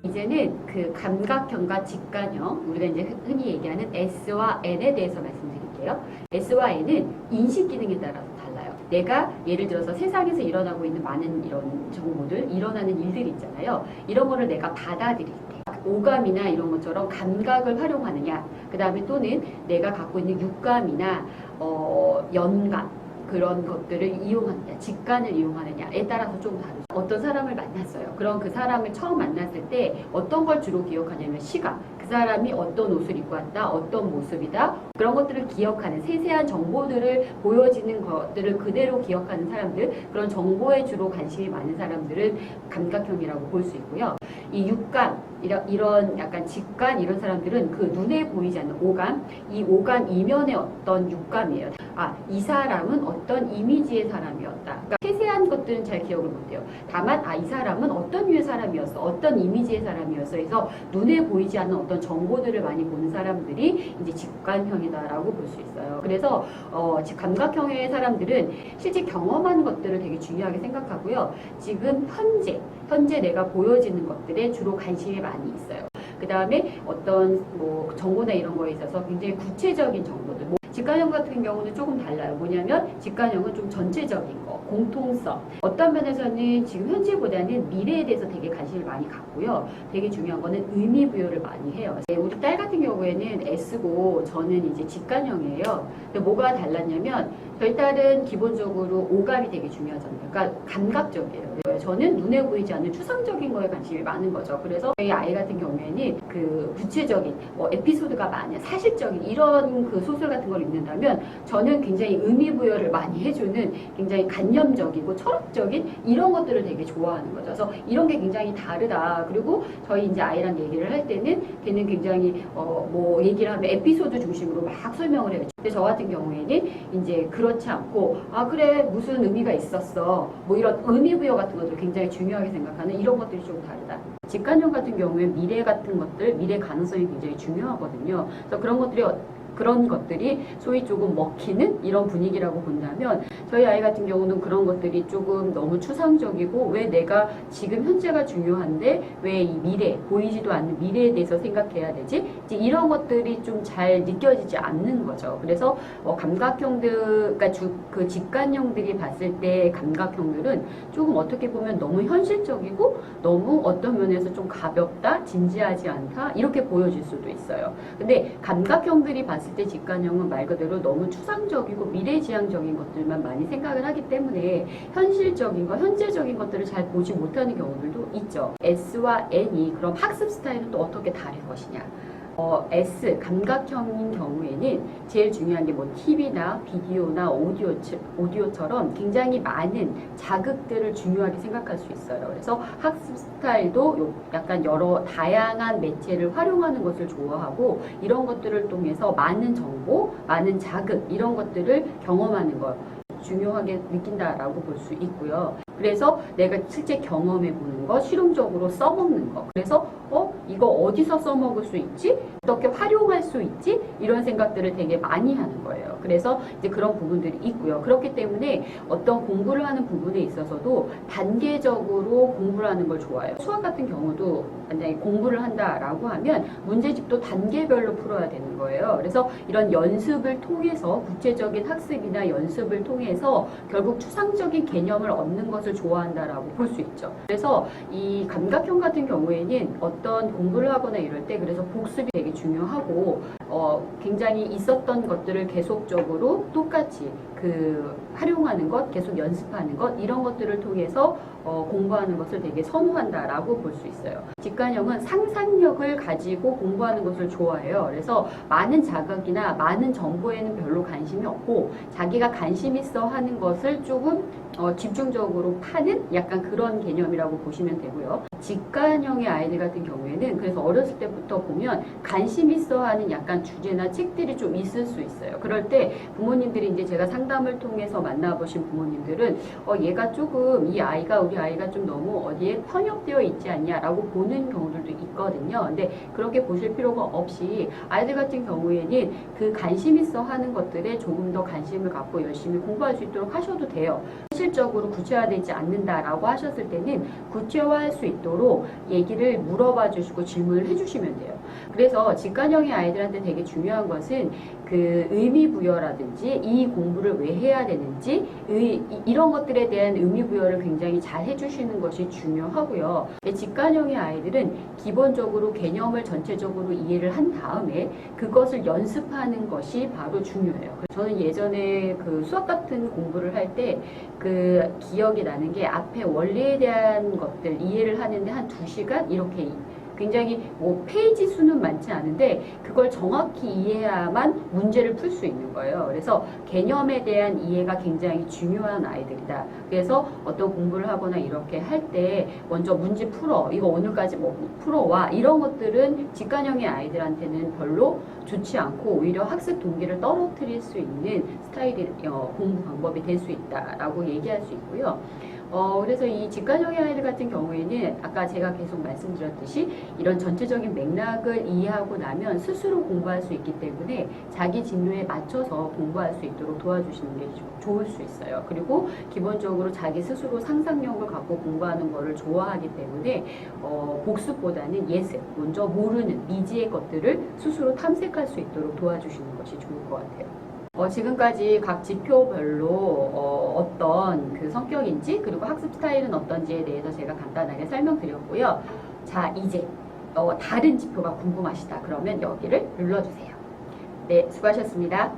이제는 그 감각형과 직관형, 우리가 이제 흔히 얘기하는 S와 N에 대해서 말씀드릴게요. S와 N은 인식 기능에 따라서 달라요. 내가 예를 들어서 세상에서 일어나고 있는 많은 이런 정보들, 일어나는 일들 있잖아요. 이런 거를 내가 받아들일 때 오감이나 이런 것처럼 감각을 활용하느냐, 그 다음에 또는 내가 갖고 있는 육감이나 연감, 그런 것들을 이용하느냐, 직관을 이용하느냐에 따라서 좀 다르죠. 어떤 사람을 만났어요. 그럼 그 사람을 처음 만났을 때 어떤 걸 주로 기억하냐면 시각, 그 사람이 어떤 옷을 입고 왔다, 어떤 모습이다, 그런 것들을 기억하는 세세한 정보들을 보여지는 것들을 그대로 기억하는 사람들, 그런 정보에 주로 관심이 많은 사람들은 감각형이라고 볼 수 있고요. 이 육감, 이런 약간 직관 이런 사람들은 그 눈에 보이지 않는 오감, 이 오감 이면의 어떤 육감이에요. 아, 이 사람은 어떤 이미지의 사람이었다. 그러니까 세세한 것들은 잘 기억을 못해요. 다만 이 사람은 어떤 류의 사람이었어, 어떤 이미지의 사람이었어 해서 눈에 보이지 않는 어떤 정보들을 많이 보는 사람들이 이제 직관형이다라고 볼 수 있어요. 그래서 감각형의 사람들은 실제 경험한 것들을 되게 중요하게 생각하고요. 지금 현재 내가 보여지는 것들에 주로 관심이 많이 있어요. 그 다음에 어떤 정보나 이런 거에 있어서 굉장히 구체적인 정보들. 직관형 같은 경우는 조금 달라요. 뭐냐면 직관형은 좀 전체적인 거, 공통성. 어떤 면에서는 지금 현재보다는 미래에 대해서 되게 관심을 많이 갖고요. 되게 중요한 거는 의미 부여를 많이 해요. 우리 딸 같은 경우에는 S고 저는 이제 직관형이에요. 근데 뭐가 달랐냐면 저희 딸은 기본적으로 오감이 되게 중요하잖아요. 그러니까 감각적이에요. 저는 눈에 보이지 않는 추상적인 거에 관심이 많은 거죠. 그래서 저희 아이 같은 경우에는 그 구체적인 에피소드가 많은 사실적인 이런 그 소설 같은 걸 읽는다면 저는 굉장히 의미 부여를 많이 해주는 굉장히 관념적이고 철학적인 이런 것들을 되게 좋아하는 거죠. 그래서 이런 게 굉장히 다르다. 그리고 저희 이제 아이랑 얘기를 할 때는 걔는 굉장히 얘기를 하면 에피소드 중심으로 막 설명을 해요. 근데 저 같은 경우에는 이제 그렇지 않고 그래 무슨 의미가 있었어 이런 의미 부여 같은 것들 굉장히 중요하게 생각하는 이런 것들이 좀 다르다. 직관형 같은 경우에 미래 같은 것들, 미래 가능성이 굉장히 중요하거든요. 그래서 그런 것들이 소위 조금 먹히는 이런 분위기라고 본다면 저희 아이 같은 경우는 그런 것들이 조금 너무 추상적이고 왜 내가 지금 현재가 중요한데 왜 이 미래, 보이지도 않는 미래에 대해서 생각해야 되지? 이제 이런 것들이 좀 잘 느껴지지 않는 거죠. 그래서 감각형들, 그러니까 그 직관형들이 봤을 때 감각형들은 조금 어떻게 보면 너무 현실적이고 너무 어떤 면에서 좀 가볍다, 진지하지 않다 이렇게 보여질 수도 있어요. 근데 감각형들이 봤을 때 직관형은 말 그대로 너무 추상적이고 미래지향적인 것들만 많이 생각을 하기 때문에 현실적인 거, 현재적인 것들을 잘 보지 못하는 경우들도 있죠. S와 N이 그럼 학습 스타일은 또 어떻게 다를 것이냐? S, 감각형인 경우에는 제일 중요한 게 TV나 비디오나 오디오처럼 굉장히 많은 자극들을 중요하게 생각할 수 있어요. 그래서 학습 스타일도 약간 여러 다양한 매체를 활용하는 것을 좋아하고 이런 것들을 통해서 많은 정보, 많은 자극 이런 것들을 경험하는 것 중요하게 느낀다라고 볼 수 있고요. 그래서 내가 실제 경험해 보는 거, 실용적으로 써먹는 거. 그래서 이거 어디서 써먹을 수 있지? 어떻게 활용할 수 있지? 이런 생각들을 되게 많이 하는 거예요. 그래서 이제 그런 부분들이 있고요. 그렇기 때문에 어떤 공부를 하는 부분에 있어서도 단계적으로 공부를 하는 걸 좋아해요. 수학 같은 경우도 만약에 공부를 한다라고 하면 문제집도 단계별로 풀어야 되는 거예요. 그래서 이런 연습을 통해서 구체적인 학습이나 연습을 통해서 결국 추상적인 개념을 얻는 것을 좋아한다라고 볼 수 있죠. 그래서 이 감각형 같은 경우에는 어떤 공부를 하거나 이럴 때 그래서 복습이 되게 중요하고 굉장히 있었던 것들을 계속적으로 똑같이 활용하는 것, 계속 연습하는 것 이런 것들을 통해서 공부하는 것을 되게 선호한다라고 볼 수 있어요. 직관형은 상상력을 가지고 공부하는 것을 좋아해요. 그래서 많은 자극이나 많은 정보에는 별로 관심이 없고 자기가 관심 있어 하는 것을 조금 집중적으로 파는 약간 그런 개념이라고 보시면 되고요. 직관형의 아이들 같은 경우에는 그래서 어렸을 때부터 보면 관심 있어 하는 약간 주제나 책들이 좀 있을 수 있어요. 그럴 때 부모님들이 이제 제가 상담 상담을 통해서 만나보신 부모님들은 얘가 조금 우리 아이가 좀 너무 어디에 편협되어 있지 않냐라고 보는 경우들도 있거든요. 근데 그렇게 보실 필요가 없이 아이들 같은 경우에는 그 관심 있어 하는 것들에 조금 더 관심을 갖고 열심히 공부할 수 있도록 하셔도 돼요. 현실적으로 구체화되지 않는다라고 하셨을 때는 구체화할 수 있도록 얘기를 물어봐 주시고 질문을 해주시면 돼요. 그래서 직관형의 아이들한테 되게 중요한 것은 그 의미부여라든지 이 공부를 왜 해야 되는지 이런 것들에 대한 의미부여를 굉장히 잘 해주시는 것이 중요하고요. 직관형의 아이들은 기본적으로 개념을 전체적으로 이해를 한 다음에 그것을 연습하는 것이 바로 중요해요. 저는 예전에 그 수학 같은 공부를 할 때 그 기억이 나는 게 앞에 원리에 대한 것들 이해를 하는데 한 2시간 이렇게 굉장히 뭐 페이지 수는 많지 않은데 그걸 정확히 이해해야만 문제를 풀 수 있는 거예요. 그래서 개념에 대한 이해가 굉장히 중요한 아이들이다. 그래서 어떤 공부를 하거나 이렇게 할 때 먼저 문제 풀어. 이거 오늘까지 뭐 풀어와. 이런 것들은 직관형의 아이들한테는 별로 좋지 않고 오히려 학습 동기를 떨어뜨릴 수 있는 스타일의 공부 방법이 될 수 있다라고 얘기할 수 있고요. 그래서 이 직관형의 아이들 같은 경우에는 아까 제가 계속 말씀드렸듯이 이런 전체적인 맥락을 이해하고 나면 스스로 공부할 수 있기 때문에 자기 진로에 맞춰서 공부할 수 있도록 도와주시는 게 좋을 수 있어요. 그리고 기본적으로 자기 스스로 상상력을 갖고 공부하는 거를 좋아하기 때문에 복습보다는 예습, 먼저 모르는 미지의 것들을 스스로 탐색할 수 있도록 도와주시는 것이 좋을 것 같아요. 지금까지 각 지표별로 어떤 그 성격인지 그리고 학습 스타일은 어떤지에 대해서 제가 간단하게 설명드렸고요. 자, 이제 다른 지표가 궁금하시다 그러면 여기를 눌러주세요. 네, 수고하셨습니다.